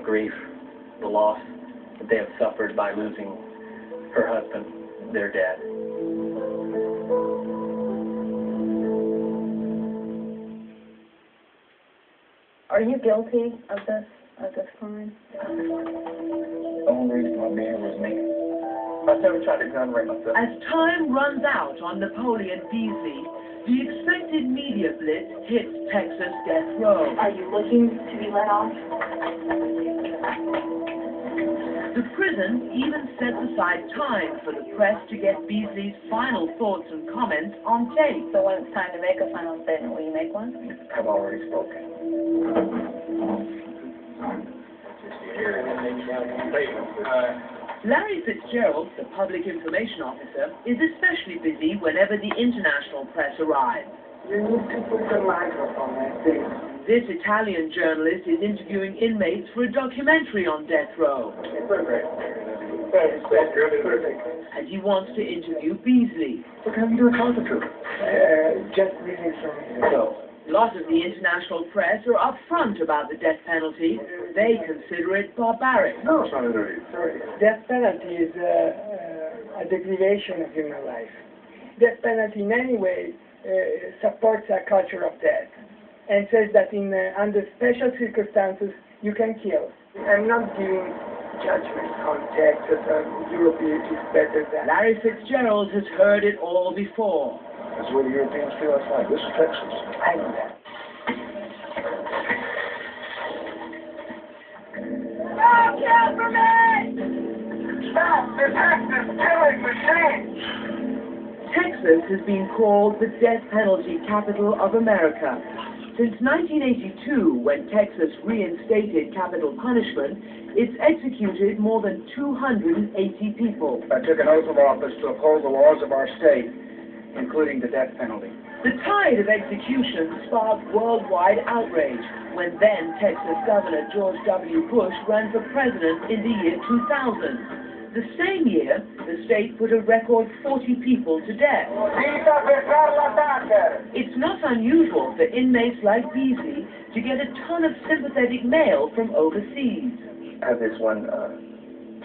of grief, the loss that they have suffered by losing her husband, their dad. Are you guilty of this crime? The only reason I'm being here was me. I've never tried to exonerate myself. As time runs out on Napoleon Beasley, the expected media blitz hits Texas death row. Are you looking to be let off? The prison even sets aside time for the press to get Beasley's final thoughts and comments on tape. So when it's time to make a final statement, will you make one? I've already spoken. Larry Fitzgerald, the public information officer, is especially busy whenever the international press arrives. You need to put the microphone, I think. This Italian journalist is interviewing inmates for a documentary on death row. And he wants to interview Beasley. What can we do talking to? Just reading from himself. A lot of the international press are upfront about the death penalty. They consider it barbaric. No, it's not a dirty. Death penalty is a deprivation of human life. Death penalty in any way supports a culture of death and says that under special circumstances you can kill. I'm not giving judgment on Texas or Europe is better than. Larry Fitzgerald has heard it all before. That's what the Europeans feel it's like. This is Texas. I know that. Stop, kill for me! Stop! The Texas killing machine! Texas has been called the death penalty capital of America. Since 1982, when Texas reinstated capital punishment, it's executed more than 280 people. I took an oath of office to uphold the laws of our state, including the death penalty. The tide of execution sparked worldwide outrage when then Texas Governor George W. Bush ran for president in the year 2000. The same year, the state put a record 40 people to death. It's not unusual for inmates like Beasley to get a ton of sympathetic mail from overseas. I have this one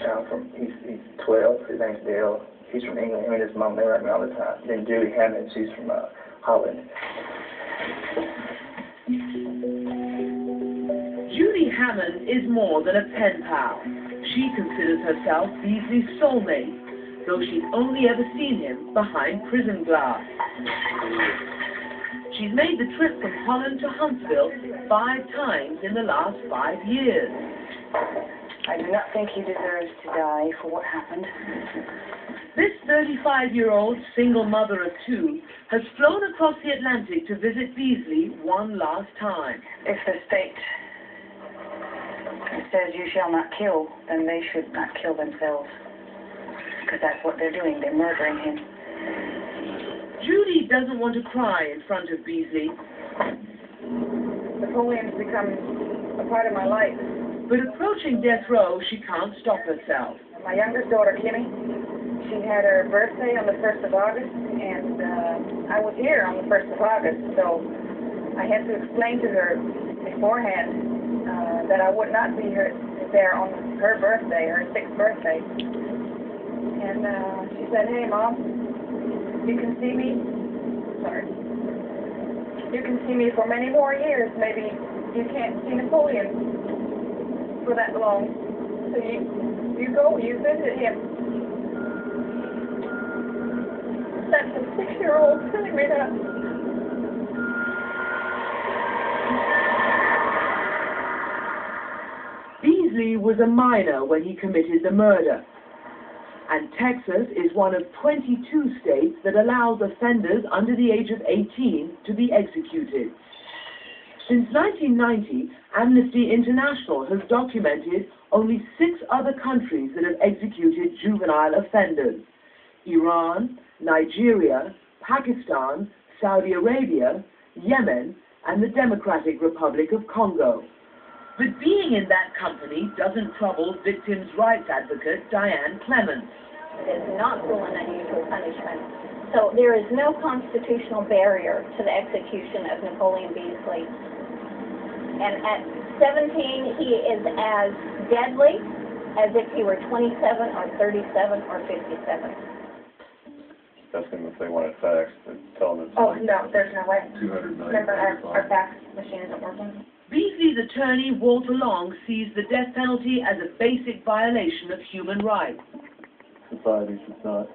child he's 12, his name's Dale. He's from England. Him and his mom, they write me all the time. Then Judy Hammond, she's from Holland. Judy Hammond is more than a pen pal. She considers herself Beasley's soulmate, though she's only ever seen him behind prison glass. She's made the trip from Holland to Huntsville 5 times in the last 5 years. I do not think he deserves to die for what happened. This 35-year-old single mother of 2 has flown across the Atlantic to visit Beasley one last time. If the state says you shall not kill, then they should not kill themselves. Because that's what they're doing. They're murdering him. Judy doesn't want to cry in front of Beasley. Napoleon's become a part of my life. But approaching death row, she can't stop herself. My youngest daughter, Kimmy, she had her birthday on the 1st of August, and I was here on the 1st of August, so I had to explain to her beforehand that I would not be there on her birthday, her 6th birthday. And she said, "Hey, Mom, you can see me. Sorry. You can see me for many more years. Maybe you can't see Napoleon for that long. So you go, you visit him." That's a 6-year-old telling me that. Beasley was a minor when he committed the murder, and Texas is one of 22 states that allows offenders under the age of 18 to be executed. Since 1990, Amnesty International has documented only 6 other countries that have executed juvenile offenders: Iran, Nigeria, Pakistan, Saudi Arabia, Yemen, and the Democratic Republic of Congo. But being in that company doesn't trouble victims' rights advocate Diane Clements. It is not cruel and unusual punishment. So there is no constitutional barrier to the execution of Napoleon Beasley. And 17, he is as deadly as if he were 27 or 37 or 57. Ask them if they want it faxed and tell them it's Oh, no, there's no way. 200 million. Remember, our fax machine isn't working. Beasley's attorney, Walter Long, sees the death penalty as a basic violation of human rights. Society should not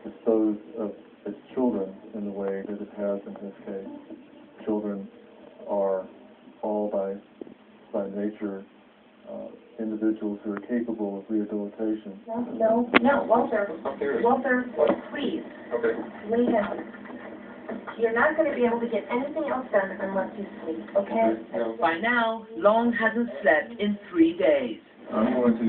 dispose of its children in the way that it has in this case. Children are all by nature individuals who are capable of rehabilitation. No, Walter, please. Okay. Listen, you're not going to be able to get anything else done unless you sleep, okay? By now, Long hasn't slept in 3 days. I'm going to.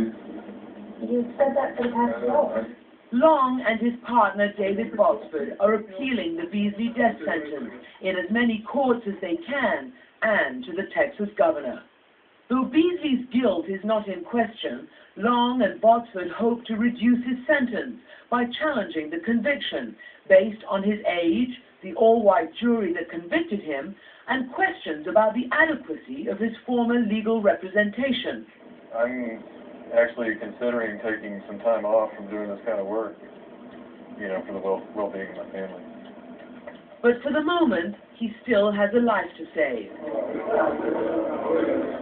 You said that for the past 2 hours. Long and his partner, David Botsford, are appealing the Beasley death sentence in as many courts as they can and to the Texas governor. Though Beasley's guilt is not in question, Long and Botsford hope to reduce his sentence by challenging the conviction based on his age, the all-white jury that convicted him, and questions about the adequacy of his former legal representation. I'm actually considering taking some time off from doing this kind of work, for the well-being of my family. But for the moment, he still has a life to save.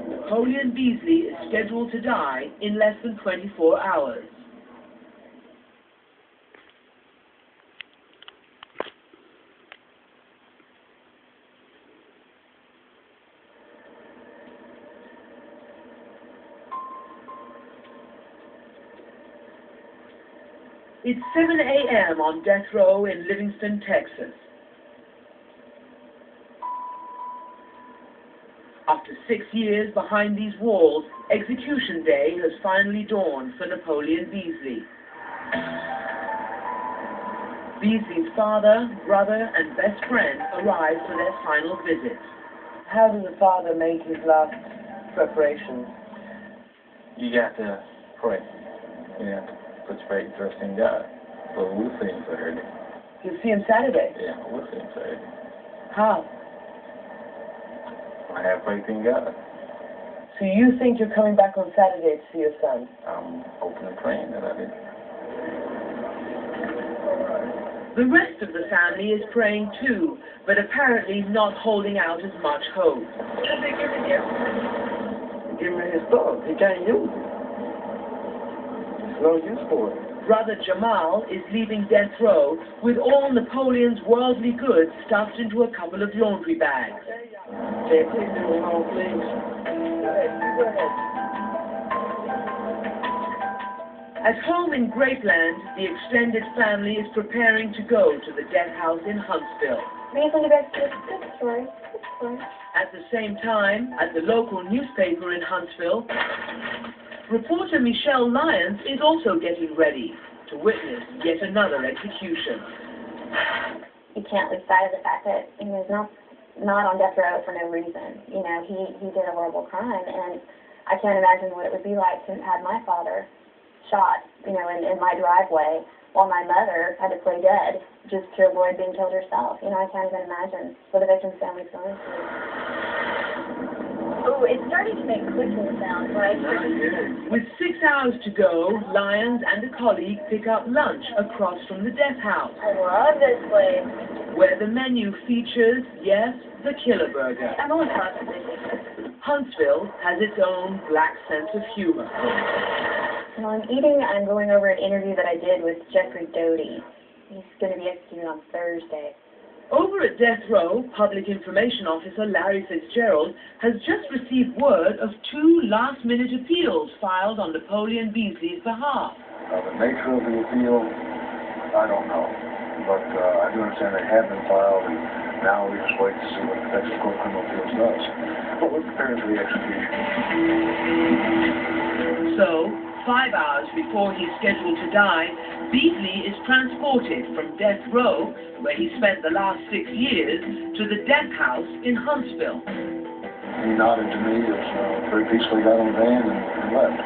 Napoleon Beasley is scheduled to die in less than 24 hours. It's 7 a.m. on death row in Livingston, Texas. After 6 years behind these walls, execution day has finally dawned for Napoleon Beasley. Beasley's father, brother, and best friend arrive for their final visit. How does a father make his last preparations? You got to pray. You have to put your faith and trust in God. But we'll see him Saturday. You'll see him Saturday. Yeah, we'll see him Saturday. How? I have faith in God. So you think you're coming back on Saturday to see your son? I'm hoping and praying that I do. The rest of the family is praying too, but apparently not holding out as much hope. What have they given you? Give me his stuff. He can't use it. There's no use for it. Brother Jamal is leaving death row with all Napoleon's worldly goods stuffed into a couple of laundry bags. Can you please do it home, please? Go ahead. At home in Grapeland, the extended family is preparing to go to the death house in Huntsville. May I send you back to the story? At the same time, at the local newspaper in Huntsville, reporter Michelle Lyons is also getting ready to witness yet another execution. You can't lose sight of the fact that he was not on death row for no reason. He did a horrible crime, and I can't imagine what it would be like to have had my father shot, in my driveway while my mother had to play dead just to avoid being killed herself. I can't even imagine what the victim's family's going through. Oh, it's starting to make clicking sounds, right? With 6 hours to go, Lyons and a colleague pick up lunch across from the death house, I love this place. where the menu features, yes, the killer burger. I'm only processing. Huntsville has its own black sense of humor. While I'm going over an interview that I did with Jeffrey Doty. He's going to be executed on Thursday. Over at death row, Public Information Officer Larry Fitzgerald has just received word of 2 last-minute appeals filed on Napoleon Beasley's behalf. The nature of the appeal, I don't know. But I do understand they have been filed, and now we just wait to see what the Texas Court of Criminal Appeals does. But we're prepared for the execution. So, 5 hours before he's scheduled to die, Beasley is transported from death row, where he spent the last 6 years, to the death house in Huntsville. He nodded to me, very peacefully got on the van and left.